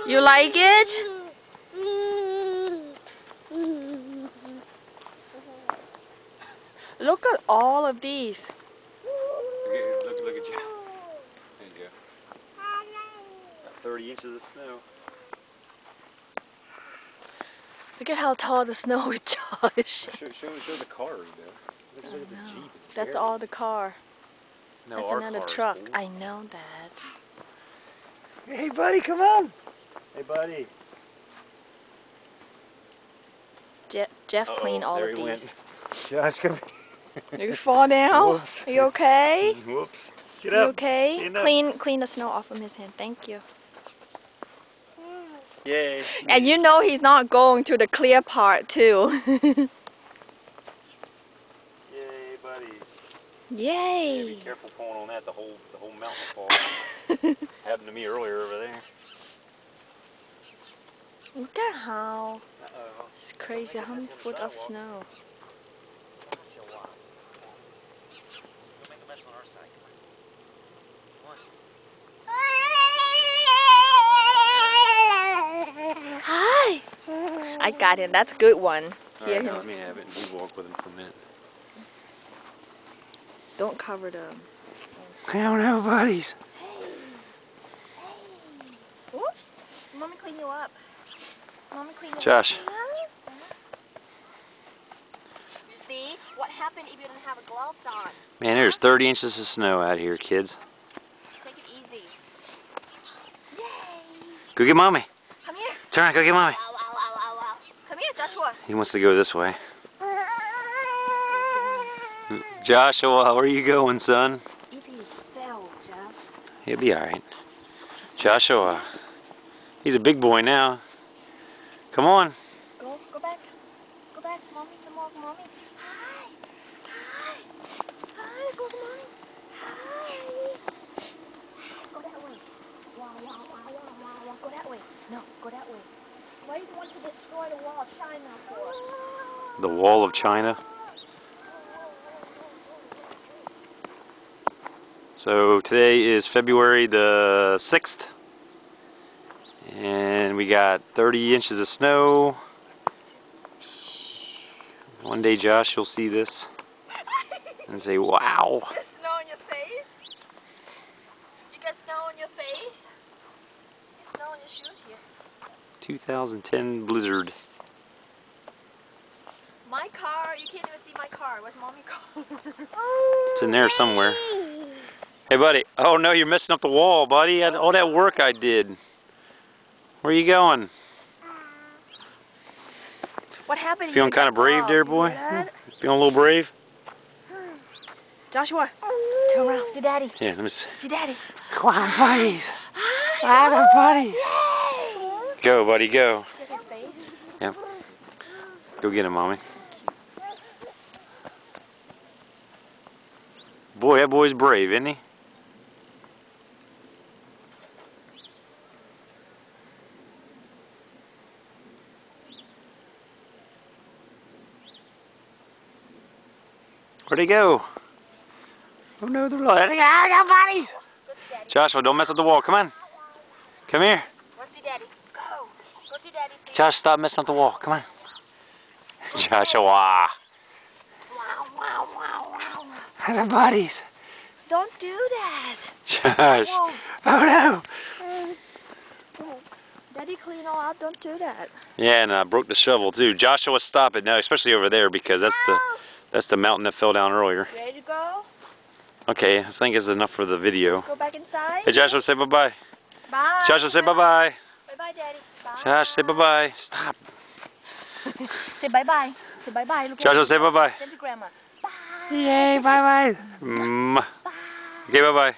You like it? Look at all of these. Look at you. There you go. About 30 inches of snow. Look at how tall the snow is, Josh. Show the car, though. Look at the Jeep. It's That's barely. all the car. No, That's our another car is truck. full. I know that. Hey, buddy, come on. Hey, buddy. Jeff cleaned all there of he these. went. Josh, come. You fall down? Whoops. Are you okay? Whoops. Get You up. okay? Stand up. Clean the snow off of his hand. Thank you. Yay. And you know he's not going to the clear part too. Yay, buddy. Yay! Yeah, be careful pulling on that. The whole mountain will fall. Happened to me earlier over there. Look at how Uh-oh. it's crazy how many foot of snow. Hi! I got it. That's a good one. Hear Alright, him. now let me have it and we walk with him for a minute. Don't cover them. I don't know, buddies. Whoops! Mommy clean you up. Mommy clean you Josh. up. See what happened if you didn't have gloves on? Man, there's 30 inches of snow out here, kids. Take it easy. Yay! Go get mommy. Come here. Turn around, go get mommy. Ow, ow, ow, ow, ow. Come here, Joshua. He wants to go this way. Joshua, where are you going, son? If he fell, Jeff. He'll be alright. Joshua. He's a big boy now. Come on. Go back. Go back. Mommy, come on, mommy. Hi. Hi. Hi, let's go to mommy. Hi. Go that way. Wow, wow, wow, wow, wow, wow. Go that way. No, go that way. Why do you want to destroy the wall of China for? The Wall of China. So today is February the 6th. And we got 30 inches of snow. One day, Josh, you'll see this and say, wow. You got snow on your face? You got snow on your face? You got snow on your shoes here. 2010 blizzard. My car, you can't even see my car. Where's mommy's car? It's in there somewhere. Hey, buddy. Oh, no, you're messing up the wall, buddy. All that work I did. Where are you going? What happened? Feeling kind of brave there, boy? Feeling a little brave? Joshua, turn around. See Daddy. Yeah, let me see. See Daddy. Come on, buddies. How's our buddies? Go, buddy, go. Look at his face. Yep. Go get him, mommy. Boy, that boy's brave, isn't he? Where'd he go? Oh no, they're like, I got buddies! Joshua, don't mess up the wall. Come on. Come here. Let's see Daddy. Go. Go see Daddy, please. Josh, stop messing up the wall. Come on. Joshua. Wow, wow, wow, wow. How's our buddies? Don't do that. Josh. Whoa. Oh no. Daddy, clean all out. Don't do that. Yeah, and I broke the shovel too. Joshua, stop it now, especially over there because that's the mountain that fell down earlier. Ready to go? Okay, I think it's enough for the video. Go back inside. Hey, Joshua, say bye-bye. Bye. Joshua, say bye-bye. Bye-bye, Daddy. Bye. Josh, say bye-bye. Stop. Say bye-bye. Say bye-bye. Look Joshua, at say bye-bye. Send to Grandma. Bye. Yay, bye-bye. Bye. Okay, bye-bye.